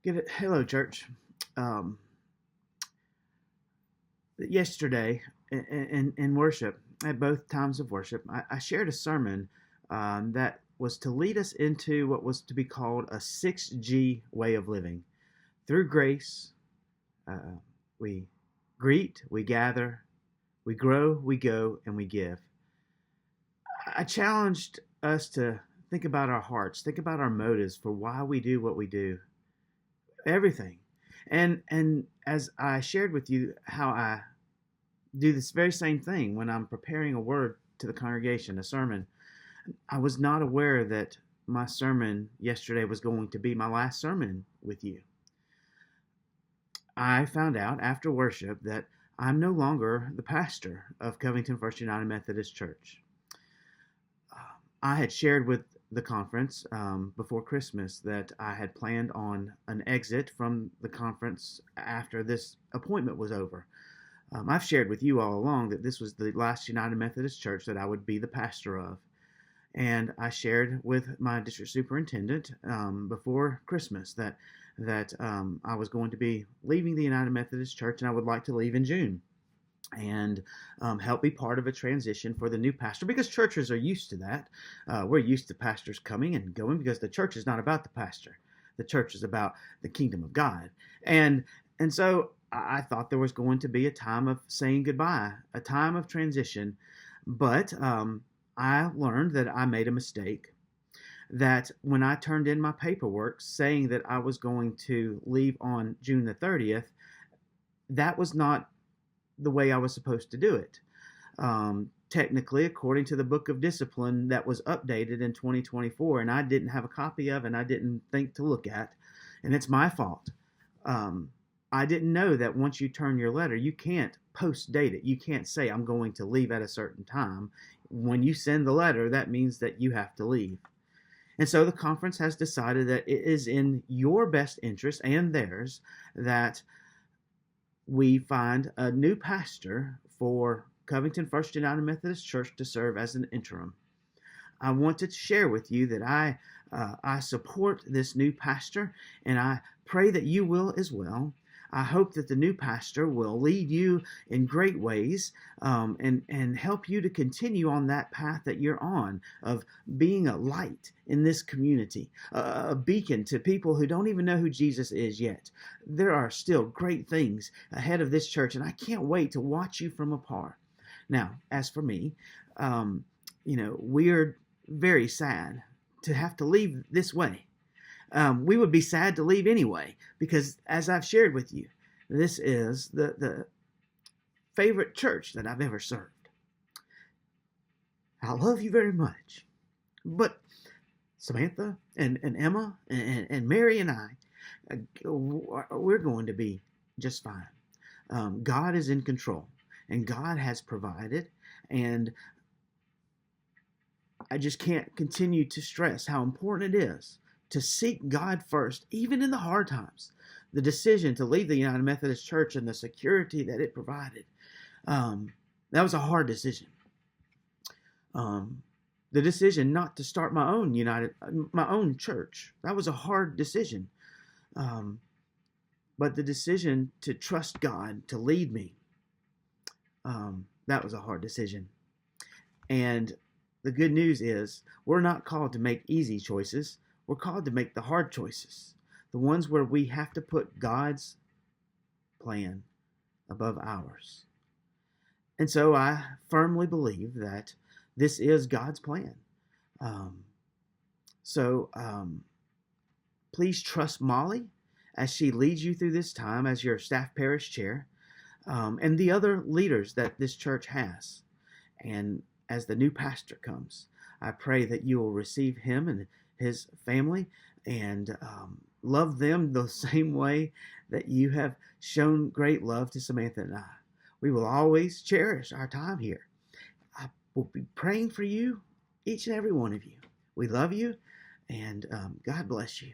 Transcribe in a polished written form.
Get it. Hello, church. Um, Yesterday in worship, at both times of worship, I shared a sermon that was to lead us into what was to be called a 6G way of living. Through grace, uh, we greet, we gather, we grow, we go, and we give. I challenged us to think about our hearts, think about our motives for why we do what we do, everything. And as I shared with you how I do this very same thing when I'm preparing a word to the congregation, a sermon, I was not aware that my sermon yesterday was going to be my last sermon with you. I found out after worship that I'm no longer the pastor of Covington First United Methodist Church. I had shared with the conference before Christmas that I had planned on an exit from the conference after this appointment was over. I've shared with you all along that this was the last United Methodist Church that I would be the pastor of. And I shared with my district superintendent before Christmas that I was going to be leaving the United Methodist Church, and I would like to leave in June and help be part of a transition for the new pastor, because churches are used to that. We're used to pastors coming and going because the church is not about the pastor. The church is about the kingdom of God. And so I thought there was going to be a time of saying goodbye, a time of transition. But I learned that I made a mistake, that when I turned in my paperwork saying that I was going to leave on June the 30th, that was not the way I was supposed to do it. Technically, according to the Book of Discipline that was updated in 2024, and I didn't have a copy of, and I didn't think to look at, and it's my fault. I didn't know that once you turn your letter, you can't post date it. You can't say, I'm going to leave at a certain time. When you send the letter, that means that you have to leave. And so the conference has decided that it is in your best interest and theirs that we find a new pastor for Covington First United Methodist Church to serve as an interim. I wanted to share with you that I support this new pastor, and I pray that you will as well. I hope that the new pastor will lead you in great ways and help you to continue on that path that you're on of being a light in this community, a beacon to people who don't even know who Jesus is yet. There are still great things ahead of this church, and I can't wait to watch you from afar. Now, as for me, we're very sad to have to leave this way. We would be sad to leave anyway, because as I've shared with you, this is the favorite church that I've ever served. I love you very much. But Samantha and Emma and Mary and I, we're going to be just fine. God is in control, and God has provided, and I just can't continue to stress how important it is to seek God first, even in the hard times. The decision to leave the United Methodist Church and the security that it provided, that was a hard decision. The decision not to start my own church, that was a hard decision. But the decision to trust God to lead me, that was a hard decision. And the good news is we're not called to make easy choices. We're called to make the hard choices, the ones where we have to put God's plan above ours. And so I firmly believe that this is God's plan. Please trust Molly as she leads you through this time as your staff parish chair, and the other leaders that this church has. And as the new pastor comes, I pray that you will receive him and his family and love them the same way that you have shown great love to Samantha and I. We will always cherish our time here. I will be praying for you, each and every one of you. We love you, and God bless you.